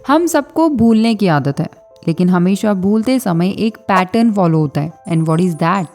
हम सबको भूलने की आदत है, लेकिन हमेशा भूलते समय एक पैटर्न फॉलो होता है। And what is that?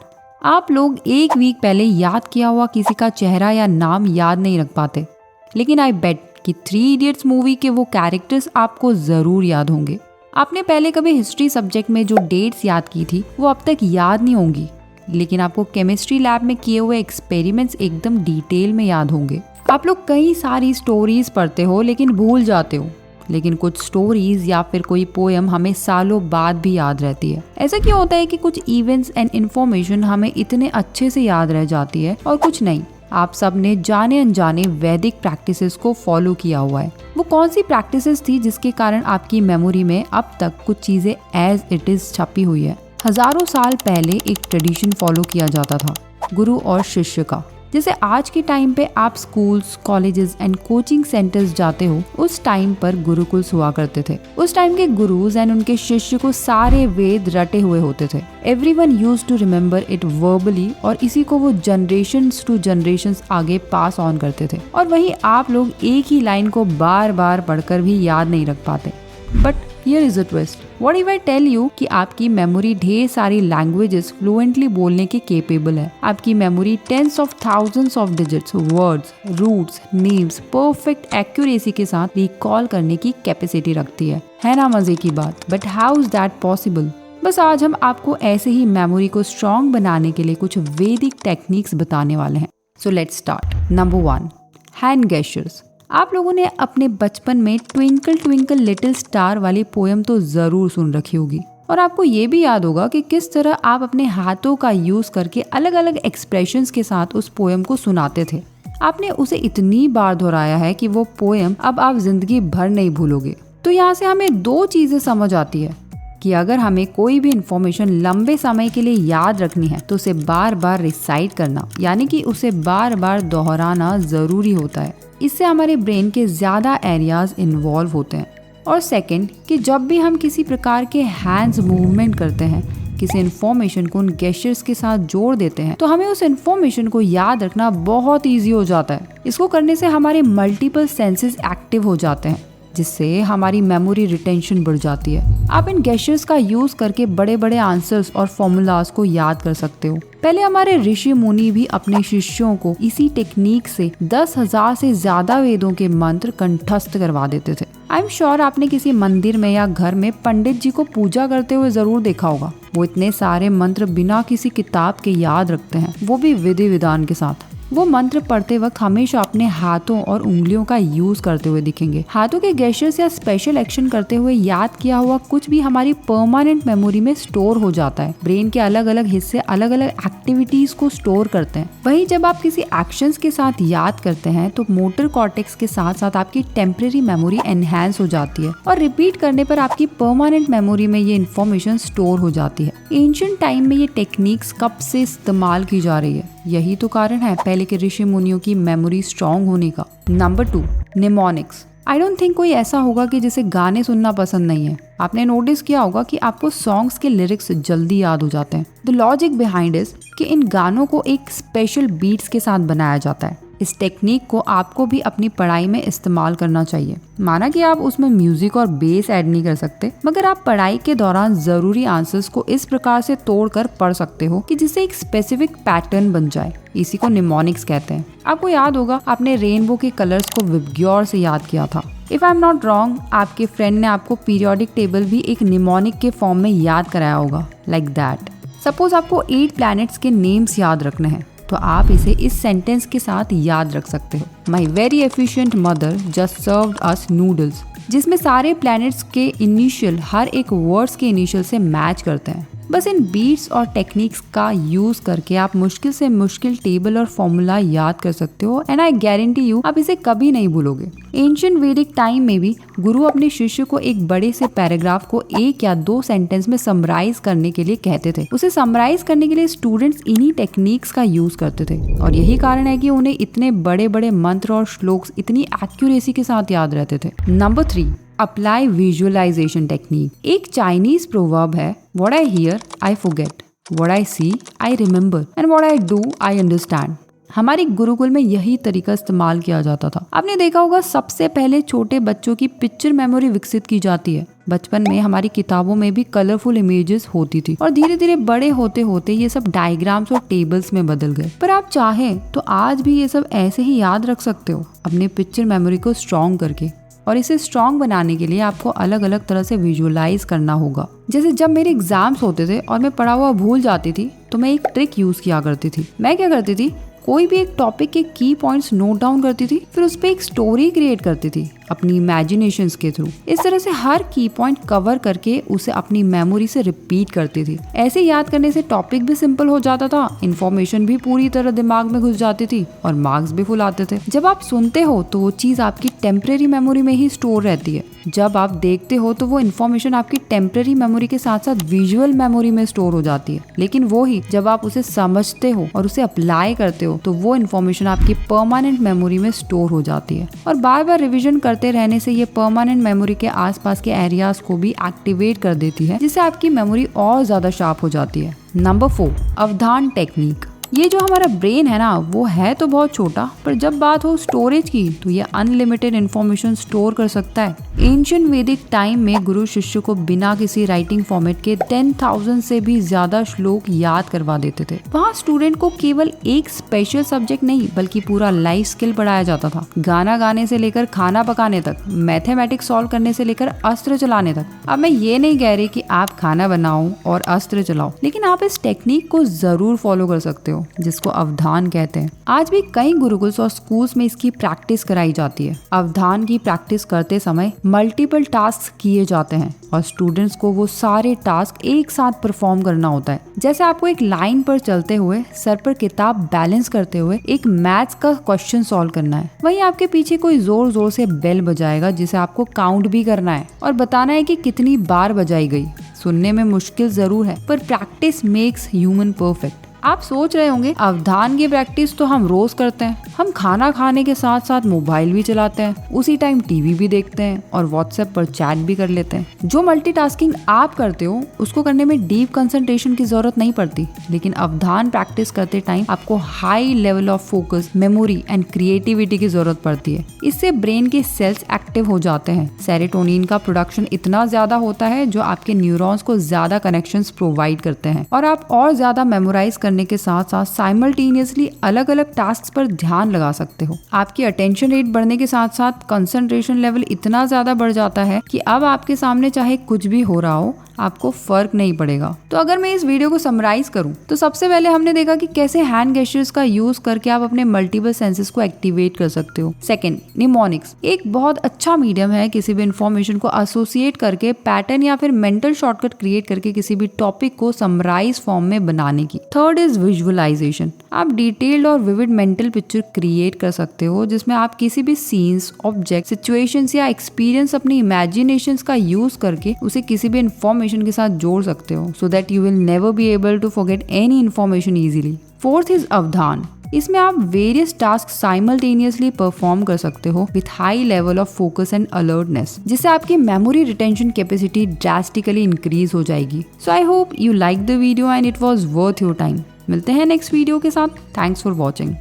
आप लोग एक वीक पहले याद किया हुआ किसी का चेहरा या नाम याद नहीं रख पाते, लेकिन आई बेट कि 3 इडियट्स मूवी के वो कैरेक्टर्स आपको जरूर याद होंगे। आपने पहले कभी हिस्ट्री सब्जेक्ट में जो डेट्स याद की थी वो अब तक याद नहीं होंगी, लेकिन आपको केमिस्ट्री लैब में किए हुए एक्सपेरिमेंट्स एकदम डिटेल में याद होंगे। आप लोग कई सारी स्टोरीज पढ़ते हो लेकिन भूल जाते हो, लेकिन कुछ स्टोरीज या फिर कोई पोएम हमें सालों बाद भी याद रहती है। ऐसा क्यों होता है कि कुछ इवेंट्स एंड इन्फॉर्मेशन हमें इतने अच्छे से याद रह जाती है और कुछ नहीं? आप सब ने जाने अनजाने वैदिक प्रैक्टिसेस को फॉलो किया हुआ है। वो कौन सी प्रैक्टिसेस थी जिसके कारण आपकी मेमोरी में अब तक कुछ चीजें एज इट इज छपी हुई है? हजारों साल पहले एक ट्रेडिशन फॉलो किया जाता था, गुरु और शिष्य का। जैसे आज के टाइम पे आप schools, colleges and coaching centres जाते हो, उस टाइम पर गुरुकुल्स हुआ करते थे। उस टाइम के गुरुज एंड उनके शिष्य को सारे वेद रटे हुए होते थे। Everyone used to remember it verbally, और इसी को वो जनरेशंस टू जनरेशंस आगे पास ऑन करते थे। और वहीं आप लोग एक ही लाइन को बार बार पढ़कर भी याद नहीं रख पाते। But here is a twist. What if I tell you कि आपकी मेमोरी ढेर सारी लैंग्वेजेस फ्लुएंटली बोलने की कैपेबल है। आपकी memory tens of thousands of digits, words, roots, names perfect accuracy के साथ रिकॉल करने की कैपेसिटी रखती है ना मजे की बात? But how is that possible? बस आज हम आपको ऐसे ही मेमोरी को स्ट्रॉन्ग बनाने के लिए कुछ वैदिक टेक्निक्स बताने वाले हैं। So let's start. Number 1, hand gestures. आप लोगों ने अपने बचपन में ट्विंकल ट्विंकल लिटिल स्टार वाली पोएम तो जरूर सुन रखी होगी, और आपको ये भी याद होगा कि किस तरह आप अपने हाथों का यूज करके अलग अलग एक्सप्रेशंस के साथ उस पोएम को सुनाते थे। आपने उसे इतनी बार दोहराया है कि वो पोएम अब आप जिंदगी भर नहीं भूलोगे। तो यहाँ से हमें 2 चीजें समझ आती है कि अगर हमें कोई भी इंफॉर्मेशन लंबे समय के लिए याद रखनी है तो उसे बार बार रिसाइट करना, यानी कि उसे बार बार दोहराना जरूरी होता है। इससे हमारे ब्रेन के ज्यादा एरियाज इन्वॉल्व होते हैं। और सेकंड, कि जब भी हम किसी प्रकार के हैंड्स मूवमेंट करते हैं, किसी इन्फॉर्मेशन को उन गेस्चर्स के साथ जोड़ देते हैं, तो हमें उस इन्फॉर्मेशन को याद रखना बहुत ईजी हो जाता है। इसको करने से हमारे मल्टीपल सेंसेस एक्टिव हो जाते हैं, जिससे हमारी मेमोरी रिटेंशन बढ़ जाती है। आप इन गेस्चर्स का यूज करके बड़े बड़े आंसर्स और फॉर्मूलाज को याद कर सकते हो। पहले हमारे ऋषि मुनि भी अपने शिष्यों को इसी टेक्निक से 10,000 से ज्यादा वेदों के मंत्र कंठस्थ करवा देते थे। आई एम श्योर आपने किसी मंदिर में या घर में पंडित जी को पूजा करते हुए जरूर देखा होगा। वो इतने सारे मंत्र बिना किसी किताब के याद रखते हैं, वो भी विधि विधान के साथ। वो मंत्र पढ़ते वक्त हमेशा अपने हाथों और उंगलियों का यूज करते हुए दिखेंगे। हाथों के गेस्चर्स या स्पेशल एक्शन करते हुए याद किया हुआ कुछ भी हमारी परमानेंट मेमोरी में स्टोर हो जाता है। ब्रेन के अलग अलग हिस्से अलग अलग एक्टिविटीज को स्टोर करते हैं। वहीं जब आप किसी एक्शंस के साथ याद करते हैं तो मोटर कॉर्टेक्स के साथ साथ आपकी टेम्परेरी मेमोरी एनहांस हो जाती है, और रिपीट करने पर आपकी परमानेंट मेमोरी में ये इन्फॉर्मेशन स्टोर हो जाती है। एंशिएंट टाइम में ये टेक्निक्स कब से इस्तेमाल की जा रही है? यही तो कारण है पहले के ऋषि मुनियों की मेमोरी स्ट्रॉन्ग होने का। Number 2, mnemonics. I don't think कोई ऐसा होगा कि जिसे गाने सुनना पसंद नहीं है। आपने नोटिस किया होगा कि आपको सॉन्ग्स के लिरिक्स जल्दी याद हो जाते हैं। द लॉजिक बिहाइंड इज कि इन गानों को एक स्पेशल बीट्स के साथ बनाया जाता है। इस टेक्निक को आपको भी अपनी पढ़ाई में इस्तेमाल करना चाहिए। माना कि आप उसमें म्यूजिक और बेस ऐड नहीं कर सकते, मगर आप पढ़ाई के दौरान जरूरी आंसर्स को इस प्रकार से तोड़कर पढ़ सकते हो कि जिससे एक स्पेसिफिक पैटर्न बन जाए। इसी को निमोनिक्स कहते हैं। आपको याद होगा आपने रेनबो के कलर्स को विबग्योर से याद किया था। If I am not wrong, आपके फ्रेंड ने आपको पीरियोडिक टेबल भी एक निमोनिक के फॉर्म में याद कराया होगा, लाइक दैट। सपोज आपको 8 प्लैनेट्स के नेम्स याद रखने हैं, तो आप इसे इस सेंटेंस के साथ याद रख सकते हो। My very efficient mother just served us noodles, जिसमें सारे प्लैनेट्स के इनिशियल हर एक वर्ड्स के इनिशियल से मैच करते हैं। बस इन बीट्स और टेक्निक्स का यूज करके आप मुश्किल से मुश्किल टेबल और फॉर्मूला याद कर सकते हो, एंड आई गारंटी यू आप इसे कभी नहीं भूलोगे। एंशिएंट वैदिक टाइम में भी गुरु अपने शिष्य को एक बड़े से पैराग्राफ को 1 या 2 सेंटेंस में समराइज करने के लिए कहते थे। उसे समराइज करने के लिए स्टूडेंट्स इन्हीं टेक्निक्स का यूज करते थे, और यही कारण है कि उन्हें इतने बड़े बड़े मंत्र और श्लोक्स इतनी एक्यूरेसी के साथ याद रहते थे। Number 3, apply visualisation technique. एक चाइनीज प्रोवर्ब है, what I hear I forget, what I see I remember, and what I do I understand. हमारे गुरुकुल में यही तरीका इस्तेमाल किया जाता था। आपने देखा होगा सबसे पहले छोटे बच्चों की पिक्चर मेमोरी विकसित की जाती है। बचपन में हमारी किताबों में भी कलरफुल इमेजेस होती थी और धीरे धीरे बड़े होते होते ये सब डायग्राम्स और टेबल्स में बदल गए। पर आप चाहें तो आज भी ये सब ऐसे ही याद रख सकते हो अपने पिक्चर मेमोरी को स्ट्रॉन्ग करके। और इसे स्ट्रॉन्ग बनाने के लिए आपको अलग अलग तरह से विजुअलाइज करना होगा। जैसे जब मेरे एग्जाम्स होते थे और मैं पढ़ा हुआ भूल जाती थी तो मैं एक ट्रिक यूज किया करती थी। मैं क्या करती थी, कोई भी एक टॉपिक के की पॉइंट्स नोट डाउन करती थी, फिर उस पर एक स्टोरी क्रिएट करती थी अपनी इमेजिनेशंस के थ्रू। इस तरह से हर की पॉइंट कवर करके उसे अपनी मेमोरी से रिपीट करती थी। ऐसे याद करने से टॉपिक भी सिंपल हो जाता था, इन्फॉर्मेशन भी पूरी तरह दिमाग में घुस जाती थी और मार्क्स भी फुल आते थे। जब आप सुनते हो तो वो चीज आपकी टेम्परेरी मेमोरी में ही स्टोर रहती है। जब आप देखते हो तो वो इन्फॉर्मेशन आपकी टेम्परेरी मेमोरी के साथ साथ विजुअल मेमोरी में स्टोर हो जाती है। लेकिन वो ही जब आप उसे समझते हो और उसे अप्लाई करते हो तो वो इन्फॉर्मेशन आपकी परमानेंट मेमोरी में स्टोर हो जाती है। और बार बार रिविजन करते रहने से ये परमानेंट मेमोरी के आसपास के एरियाज को भी एक्टिवेट कर देती है, जिससे आपकी मेमोरी और ज्यादा शार्प हो जाती है। नंबर 4, अवधान टेक्निक। ये जो हमारा ब्रेन है ना, वो है तो बहुत छोटा, पर जब बात हो स्टोरेज की तो ये अनलिमिटेड इंफॉर्मेशन स्टोर कर सकता है। एंशिएंट वैदिक टाइम में गुरु शिष्य को बिना किसी राइटिंग फॉर्मेट के 10,000 से भी ज्यादा श्लोक याद करवा देते थे। वहाँ स्टूडेंट को केवल एक स्पेशल सब्जेक्ट नहीं बल्कि पूरा लाइफ स्किल पढ़ाया जाता था। गाना गाने से लेकर खाना पकाने तक, मैथमेटिक्स सॉल्व करने से लेकर अस्त्र चलाने तक। अब मैं ये नहीं कह रही कि आप खाना बनाओ और अस्त्र चलाओ, लेकिन आप इस टेक्निक को जरूर फॉलो कर सकते हो, जिसको अवधान कहते हैं। आज भी कई गुरुकुल्स और स्कूल्स में इसकी प्रैक्टिस कराई जाती है। अवधान की प्रैक्टिस करते समय मल्टीपल टास्क किए जाते हैं और स्टूडेंट्स को वो सारे टास्क एक साथ परफॉर्म करना होता है। जैसे आपको एक लाइन पर चलते हुए, सर पर किताब बैलेंस करते हुए एक मैथ्स का क्वेश्चन सॉल्व करना है। वहीं आपके पीछे कोई जोर जोर से बेल बजाएगा जिसे आपको काउंट भी करना है और बताना है कि कितनी बार बजाई गई। सुनने में मुश्किल जरूर है, पर प्रैक्टिस मेक्स ह्यूमन परफेक्ट। आप सोच रहे होंगे अवधान की प्रैक्टिस तो हम रोज करते हैं। हम खाना खाने के साथ साथ मोबाइल भी चलाते हैं, उसी टाइम टीवी भी देखते हैं और व्हाट्सएप पर चैट भी कर लेते हैं। जो मल्टीटास्किंग आप करते हो उसको करने में डीप कंसंट्रेशन की जरूरत नहीं पड़ती, लेकिन अवधान प्रैक्टिस करते टाइम आपको high level of focus, memory and creativity की जरूरत पड़ती है। इससे ब्रेन के सेल्स एक्टिव हो जाते हैं। सेरोटोनिन का प्रोडक्शन इतना ज्यादा होता है जो आपके न्यूरॉन्स को ज्यादा कनेक्शंस प्रोवाइड करते हैं और आप और ज्यादा मेमोराइज करने के साथ साथ साइमल्टेनियसली अलग अलग टास्क पर ध्यान लगा सकते हो। आपकी अटेंशन रेट बढ़ने के साथ साथ कंसंट्रेशन लेवल इतना ज्यादा बढ़ जाता है कि अब आपके सामने चाहे कुछ भी हो रहा हो आपको फर्क नहीं पड़ेगा। तो अगर मैं इस वीडियो को समराइज करूं तो सबसे पहले हमने देखा कि कैसे हैंड गेस्चर्स का यूज करके आप अपने मल्टीपल सेंसेस को एक्टिवेट कर सकते हो। सेकंड, निमोनिक्स एक बहुत अच्छा मीडियम है किसी भी इंफॉर्मेशन को एसोसिएट करके पैटर्न या फिर मेंटल शॉर्टकट क्रिएट करके किसी भी टॉपिक को समराइज फॉर्म में बनाने की। Third is visualisation. आप डिटेल्ड और विविड मेंटल पिक्चर क्रिएट कर सकते हो जिसमें आप किसी भी सीन्स, ऑब्जेक्ट, सिचुएशंस या एक्सपीरियंस अपनी इमेजिनेशंस का यूज करके उसे किसी भी इंफॉर्मेशन के साथ जोड़ सकते हो, so that you will never be able to forget any information easily. Fourth is अवधान। इसमें आप वेरियस टास्क साइमल्टेनियसली परफॉर्म कर सकते हो with high level of focus and alertness, जिससे आपकी memory retention capacity drastically increase हो जाएगी। So I hope you like the video and it was worth your time. मिलते हैं नेक्स्ट वीडियो के साथ। Thanks for watching.